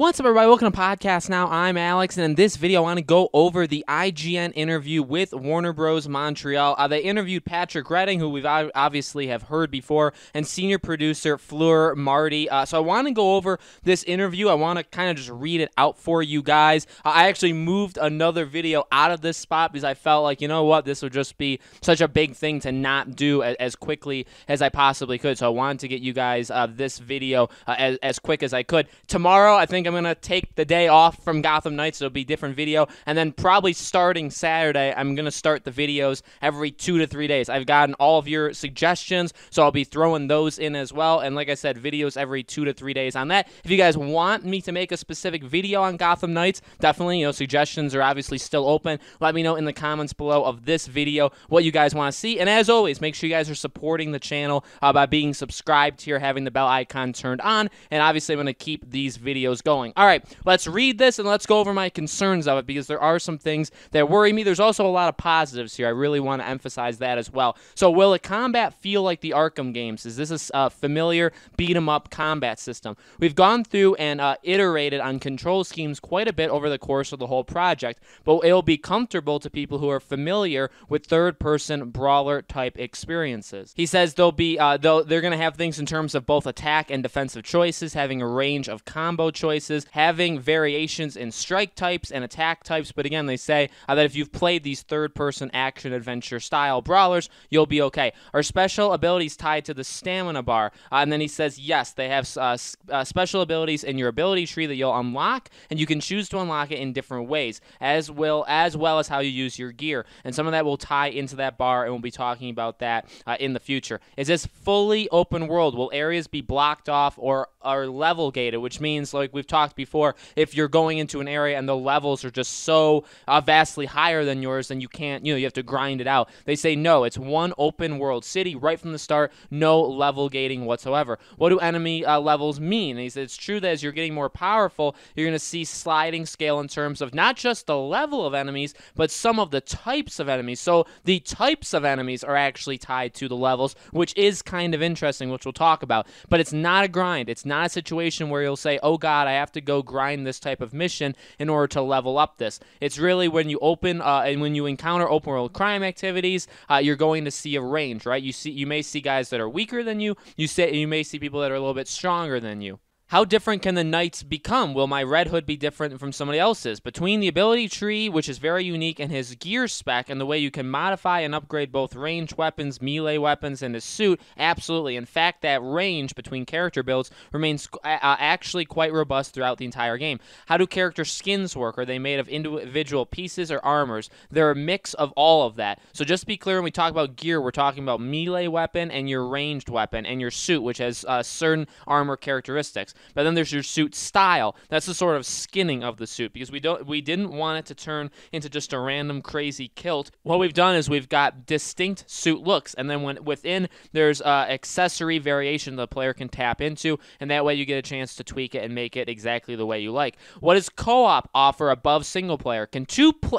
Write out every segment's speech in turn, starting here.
What's up, everybody? Welcome to Podcast Now. I'm Alex, and in this video, I want to go over the IGN interview with Warner Bros. Montreal. They interviewed Patrick Redding, who we've obviously have heard before, and senior producer Fleur Marty. So I want to go over this interview. I want to kind of just read it out for you guys. I actually moved another video out of this spot because I felt like, you know what, this would just be such a big thing to not do as quickly as I possibly could. So I wanted to get you guys this video as quick as I could. Tomorrow, I think I'm going to take the day off from Gotham Knights. It'll be a different video. And then probably starting Saturday, I'm going to start the videos every 2 to 3 days. I've gotten all of your suggestions, so I'll be throwing those in as well. And like I said, videos every 2 to 3 days on that. If you guys want me to make a specific video on Gotham Knights, definitely, suggestions are obviously still open. Let me know in the comments below of this video what you guys want to see. And as always, make sure you guys are supporting the channel by being subscribed here, having the bell icon turned on. And obviously, I'm going to keep these videos going. All right, let's read this and let's go over my concerns of it because there are some things that worry me. There's also a lot of positives here. I really want to emphasize that as well. So will the combat feel like the Arkham games? Is this a familiar beat-em-up combat system? We've gone through and iterated on control schemes quite a bit over the course of the whole project, but it'll be comfortable to people who are familiar with third-person brawler-type experiences. He says they're going to have things in terms of both attack and defensive choices, having a range of combo choices, having variations in strike types and attack types, but again, they say that if you've played these third-person action-adventure style brawlers, you'll be okay. Are special abilities tied to the stamina bar? And then he says, yes, they have special abilities in your ability tree that you'll unlock, and you can choose to unlock it in different ways, as well as how you use your gear. And some of that will tie into that bar, and we'll be talking about that in the future. Is this fully open world? Will areas be blocked off or are level gated, which means, like we've talked before, if you're going into an area and the levels are just so vastly higher than yours, then you can't, you have to grind it out. They say no, it's one open world city right from the start, no level gating whatsoever. What do enemy levels mean? And he said it's true that as you're getting more powerful, you're going to see sliding scale in terms of not just the level of enemies, but some of the types of enemies. So the types of enemies are actually tied to the levels, which is kind of interesting, which we'll talk about. But it's not a grind. It's not a situation where you'll say, oh God, I have to go grind this type of mission in order to level up this. It's really when you open and when you encounter open world crime activities, you're going to see a range, right? You may see guys that are weaker than you. You may see people that are a little bit stronger than you. How different can the Knights become? Will my Red Hood be different from somebody else's? Between the ability tree, which is very unique, and his gear spec, and the way you can modify and upgrade both ranged weapons, melee weapons, and his suit, absolutely. In fact, that range between character builds remains actually quite robust throughout the entire game. How do character skins work? Are they made of individual pieces or armors? They're a mix of all of that. So just to be clear, when we talk about gear, we're talking about melee weapon and your ranged weapon, and your suit, which has certain armor characteristics. But then there's your suit style. That's the sort of skinning of the suit because we didn't want it to turn into just a random crazy kilt. What we've done is we've got distinct suit looks, and then within there's accessory variation the player can tap into, and that way you get a chance to tweak it and make it exactly the way you like. What does co-op offer above single player?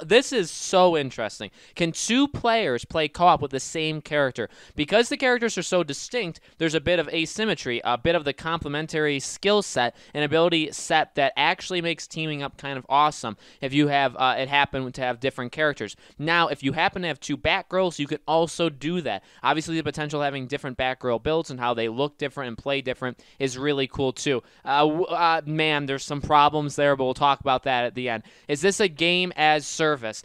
This is so interesting. Can two players play co-op with the same character? Because the characters are so distinct, there's a bit of asymmetry, a bit of the complementary skill set and ability set that actually makes teaming up kind of awesome if you have it happen to have different characters. Now, if you happen to have two Batgirls, you can also do that. Obviously, the potential of having different Batgirl builds and how they look different and play different is really cool too. Man, there's some problems there, but we'll talk about that at the end. Is this a game as service?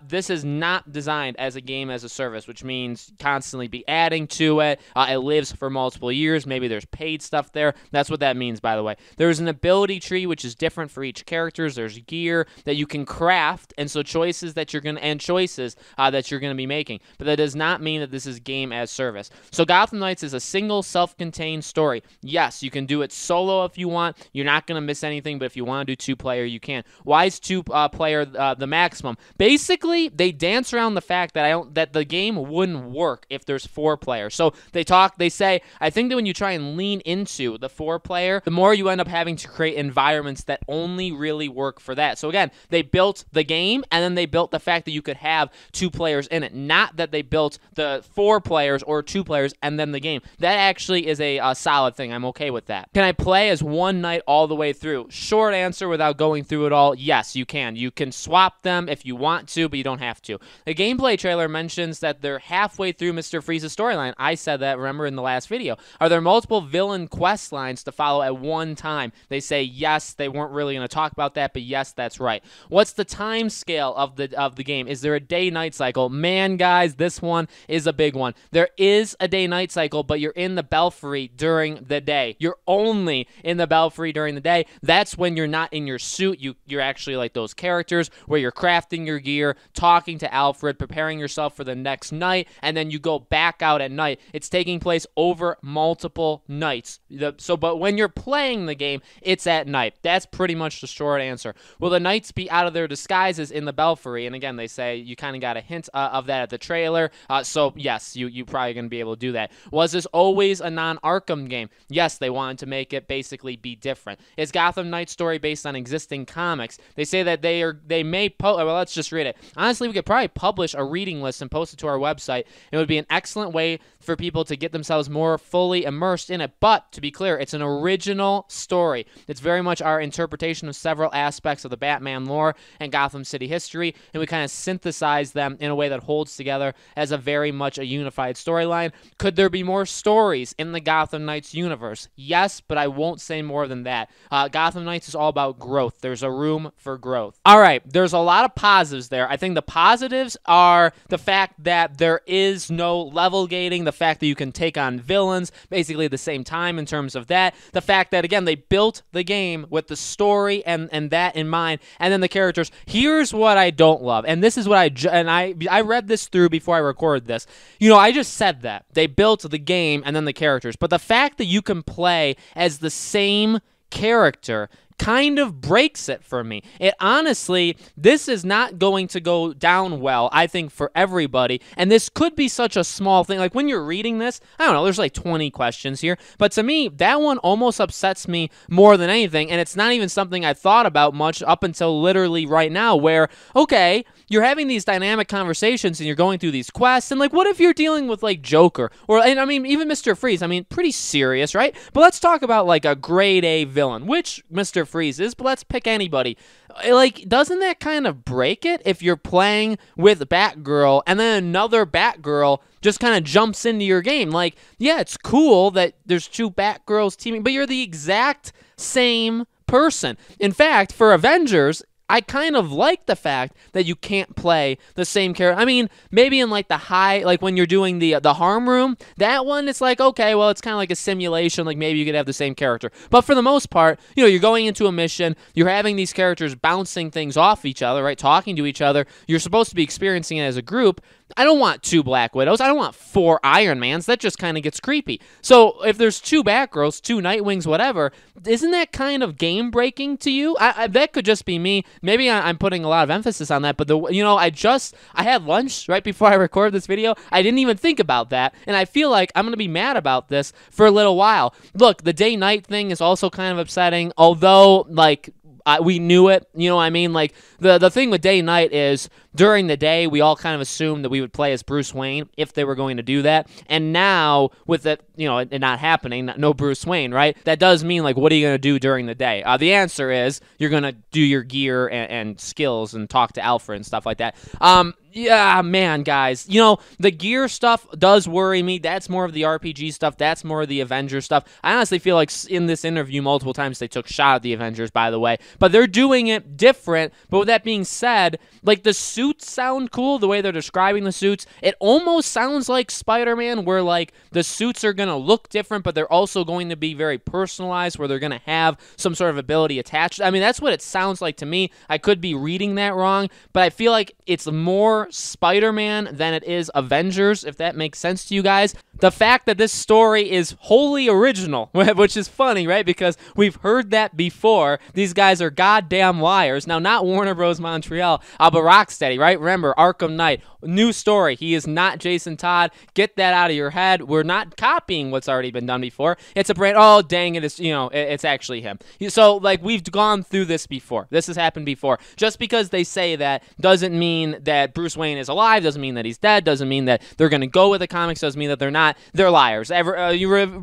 This is not designed as a game as a service, which means constantly be adding to it. It lives for multiple years. Maybe there's paid stuff there. That's what that means, by the way. There's an ability tree which is different for each character. There's gear that you can craft, and so choices that you're gonna be making. But that does not mean that this is game as service. So Gotham Knights is a single self-contained story. Yes, you can do it solo if you want. You're not gonna miss anything, but if you want to do two-player, you can. Why is two-player the maximum? Basically, they dance around the fact that the game wouldn't work if there's 4 players. So they say, I think that when you try and lean into the 4-player, the more you end up having to create environments that only really work for that. So again, they built the game, and then they built the fact that you could have 2 players in it, not that they built the 4 players or 2 players and then the game. That actually is a solid thing. I'm okay with that. Can I play as one knight all the way through? Short answer without going through it all, yes, you can. You can swap them if you want to, but you don't have to. The gameplay trailer mentions that they're halfway through Mr. Freeze's storyline. I said that, remember, in the last video. Are there multiple villain quest lines to follow at one time? They say yes. They weren't really going to talk about that, but yes, that's right. What's the time scale of the game? Is there a day-night cycle? Man, guys, this one is a big one. There is a day-night cycle, but you're in the Belfry during the day. You're only in the Belfry during the day. That's when you're not in your suit. You're actually like those characters where you're crafting your gear, talking to Alfred, preparing yourself for the next night, and then you go back out at night. It's taking place over multiple nights. But when you're playing the game, it's at night. That's pretty much the short answer. Will the knights be out of their disguises in the Belfry? And again, they say you kind of got a hint of that at the trailer. So yes, you probably going to be able to do that. Was this always a non-Arkham game? Yes, they wanted to make it basically be different. Is Gotham Knight's story based on existing comics? They say that they may well, let's just read it. Honestly, we could probably publish a reading list and post it to our website. It would be an excellent way for people to get themselves more fully immersed in it. But to be clear, it's an original story. It's very much our interpretation of several aspects of the Batman lore and Gotham City history, and we kind of synthesize them in a way that holds together as a very much a unified storyline. Could there be more stories in the Gotham Knights universe? Yes, but I won't say more than that. Gotham Knights is all about growth. There's a room for growth. All right, there's a lot of positives there. I think the positives are the fact that there is no level gating, the fact that you can take on villains basically at the same time in terms of that, the fact that, again, they built the game with the story and that in mind, and then the characters. Here's what I don't love, and this is what I read this through before I recorded this. You know, I just said that. They built the game and then the characters, but the fact that you can play as the same character kind of breaks it for me. It honestly, this is not going to go down well, I think, for everybody, and this could be such a small thing. Like, when you're reading this, I don't know, there's like 20 questions here, but to me, that one almost upsets me more than anything, and it's not even something I thought about much up until literally right now, where, okay, you're having these dynamic conversations and you're going through these quests, and like, what if you're dealing with like Joker, or, and I mean, even Mr. Freeze, I mean, pretty serious, right? But let's talk about like a grade A villain, which Mr. Freeze is, but let's pick anybody. Like, doesn't that kind of break it if you're playing with Batgirl and then another Batgirl just kind of jumps into your game? Like, yeah, it's cool that there's 2 Batgirls teaming, but you're the exact same person. In fact, for Avengers, I kind of like the fact that you can't play the same character. I mean, maybe in like the high, like when you're doing the harm room, that one, it's like, okay, well, it's kind of like a simulation. Like, maybe you could have the same character. But for the most part, you know, you're going into a mission, you're having these characters bouncing things off each other, right? Talking to each other. You're supposed to be experiencing it as a group. I don't want 2 Black Widows. I don't want 4 Iron Mans. That just kind of gets creepy. So if there's 2 Batgirls, 2 Nightwings, whatever, isn't that kind of game-breaking to you? That could just be me. Maybe I'm putting a lot of emphasis on that, but I had lunch right before I recorded this video. I didn't even think about that, and I feel like I'm going to be mad about this for a little while. Look, the day-night thing is also kind of upsetting, although, like, we knew it, you know what I mean? Like, the thing with day-night is, during the day, we all kind of assumed that we would play as Bruce Wayne if they were going to do that. And now, with it, you know, it not happening, no Bruce Wayne, right? That does mean, like, what are you going to do during the day? The answer is you're going to do your gear and skills and talk to Alfred and stuff like that. Yeah, man, guys. You know, the gear stuff does worry me. That's more of the RPG stuff. That's more of the Avengers stuff. I honestly feel like in this interview multiple times they took a shot at the Avengers, by the way. But they're doing it different. But with that being said, like, the suits sound cool, the way they're describing the suits. It almost sounds like Spider-Man, where, like, the suits are going to look different, but they're also going to be very personalized, where they're going to have some sort of ability attached. I mean, that's what it sounds like to me. I could be reading that wrong, but I feel like it's more Spider-Man than it is Avengers, if that makes sense to you guys. the fact that this story is wholly original, which is funny, right? Because we've heard that before. These guys are goddamn liars. Now, not Warner Bros. Montreal, but Rocksteady, right? Remember, Arkham Knight, new story. He is not Jason Todd. Get that out of your head. We're not copying what's already been done before. It's a brand. Oh, dang it! It's actually him. So, like, we've gone through this before. This has happened before. Just because they say that doesn't mean that Bruce Wayne is alive. Doesn't mean that he's dead. Doesn't mean that they're going to go with the comics. Doesn't mean that they're not. They're liars.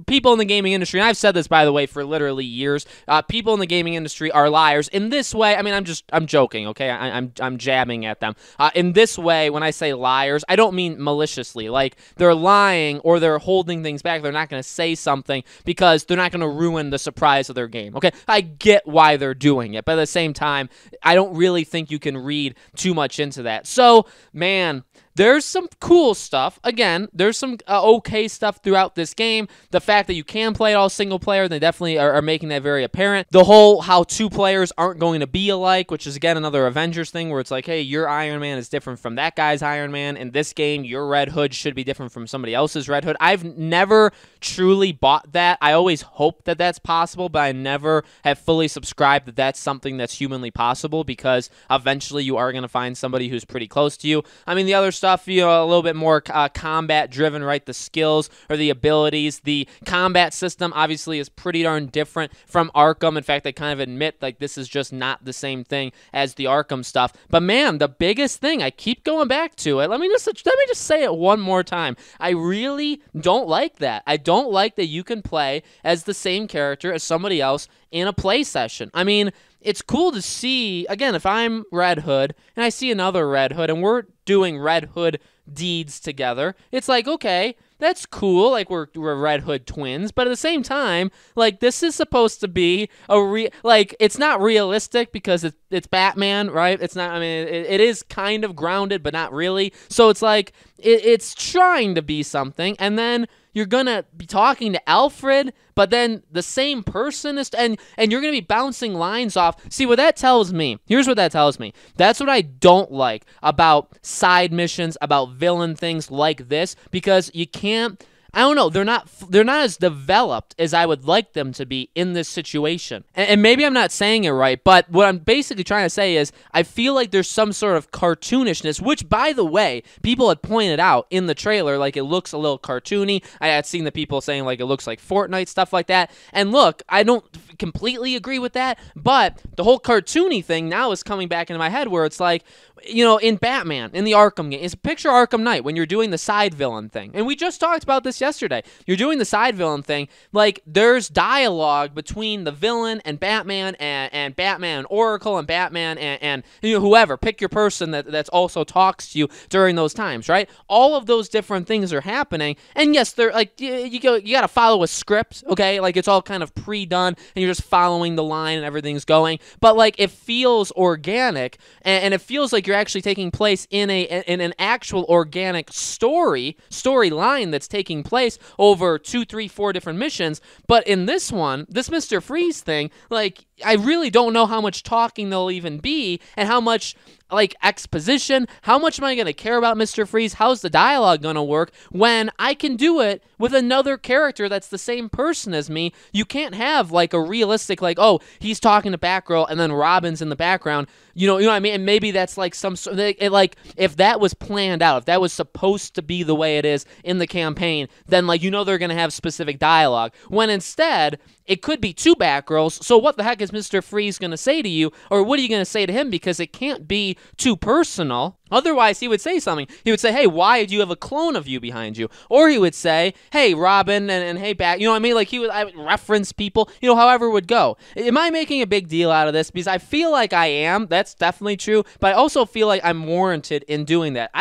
People in the gaming industry, and I've said this, by the way, for literally years, people in the gaming industry are liars. In this way, I mean, I'm joking, okay? I'm jabbing at them. In this way, when I say liars, I don't mean maliciously. Like, they're lying or they're holding things back. They're not going to say something because they're not going to ruin the surprise of their game, okay? I get why they're doing it, but at the same time, I don't really think you can read too much into that. So, man, there's some cool stuff. Again, there's some okay stuff throughout this game. The fact that you can play it all single player, they definitely are making that very apparent. The whole how two players aren't going to be alike, which is, again, another Avengers thing where it's like, hey, your Iron Man is different from that guy's Iron Man. In this game, your Red Hood should be different from somebody else's Red Hood. I've never truly bought that. I always hope that that's possible, but I never have fully subscribed that that's something that's humanly possible because eventually you are going to find somebody who's pretty close to you. I mean, the other stuff, a little bit more combat driven, right? The skills or the abilities. The combat system obviously is pretty darn different from Arkham. In fact, they kind of admit like this is just not the same thing as the Arkham stuff. But man, the biggest thing, I keep going back to it. Let me just say it one more time. I really don't like that. I don't like that you can play as the same character as somebody else in a play session. I mean, it's cool to see, again, if I'm Red Hood and I see another Red Hood and we're doing Red Hood deeds together, it's like, okay, that's cool, like we're Red Hood twins, but at the same time, like this is supposed to be it's not realistic because it's Batman, right? It's not, I mean, it is kind of grounded, but not really. So it's like, it's trying to be something, and then you're gonna be talking to Alfred, but then the same person is, and you're gonna be bouncing lines off. See what that tells me? Here's what that tells me. That's what I don't like about side missions, about villain things like this, because you can't. I don't know. They're not as developed as I would like them to be in this situation. And maybe I'm not saying it right, but what I'm basically trying to say is I feel like there's some sort of cartoonishness, which, by the way, people had pointed out in the trailer, like it looks a little cartoony. I had seen the people saying like it looks like Fortnite, stuff like that. And look, I don't completely agree with that, but the whole cartoony thing now is coming back into my head where it's like, in Batman, in the Arkham game, it's picture Arkham Knight when you're doing the side villain thing. And we just talked about this yesterday. You're doing the side villain thing, like there's dialogue between the villain and Batman and Batman and Oracle and Batman and whoever. Pick your person that's also talks to you during those times, right? All of those different things are happening. And yes, they're like you got to follow a script, okay? Like it's all kind of pre-done and you're just following the line and everything's going. But like it feels organic and it feels like you're actually taking place in an actual organic storyline that's taking place over 2, 3, 4 different missions. But in this one, this Mr. Freeze thing, like I really don't know how much talking there'll even be and how much like exposition. How much am I going to care about Mr. Freeze? How's the dialogue going to work when I can do it with another character that's the same person as me? You can't have like a realistic, like, oh, he's talking to Batgirl and then Robin's in the background. You know what I mean? And maybe that's like some sort of, like if that was planned out, if that was supposed to be the way it is in the campaign, then like they're going to have specific dialogue. When instead, it could be 2 Batgirls, so what the heck is Mr. Freeze going to say to you? Or what are you going to say to him? Because it can't be too personal. Otherwise, he would say something. He would say, hey, why do you have a clone of you behind you? Or he would say, hey, Robin, and hey, Bat. You know what I mean? Like, I would reference people, however it would go. Am I making a big deal out of this? Because I feel like I am. That's definitely true. But I also feel like I'm warranted in doing that.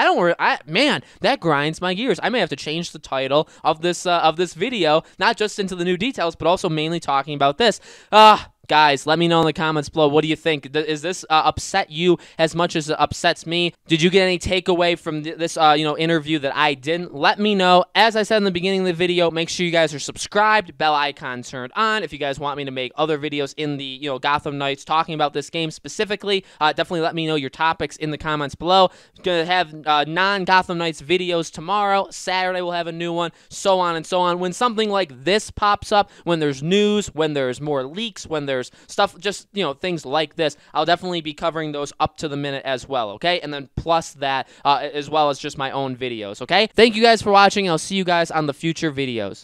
Man, that grinds my gears. I may have to change the title of this video, not just into the new details, but also mainly talking about this. Guys, let me know in the comments below. What do you think? Is this upset you as much as it upsets me? Did you get any takeaway from this interview that I didn't? Let me know. As I said in the beginning of the video, make sure you guys are subscribed, bell icon turned on. If you guys want me to make other videos in the Gotham Knights talking about this game specifically, definitely let me know your topics in the comments below. Gonna have non-Gotham Knights videos tomorrow. Saturday we'll have a new one, so on and so on. When something like this pops up, when there's news, when there's more leaks, when there's stuff, just, things like this, I'll definitely be covering those up to the minute as well, okay? And then plus that, as well as just my own videos, okay? Thank you guys for watching. I'll see you guys on the future videos.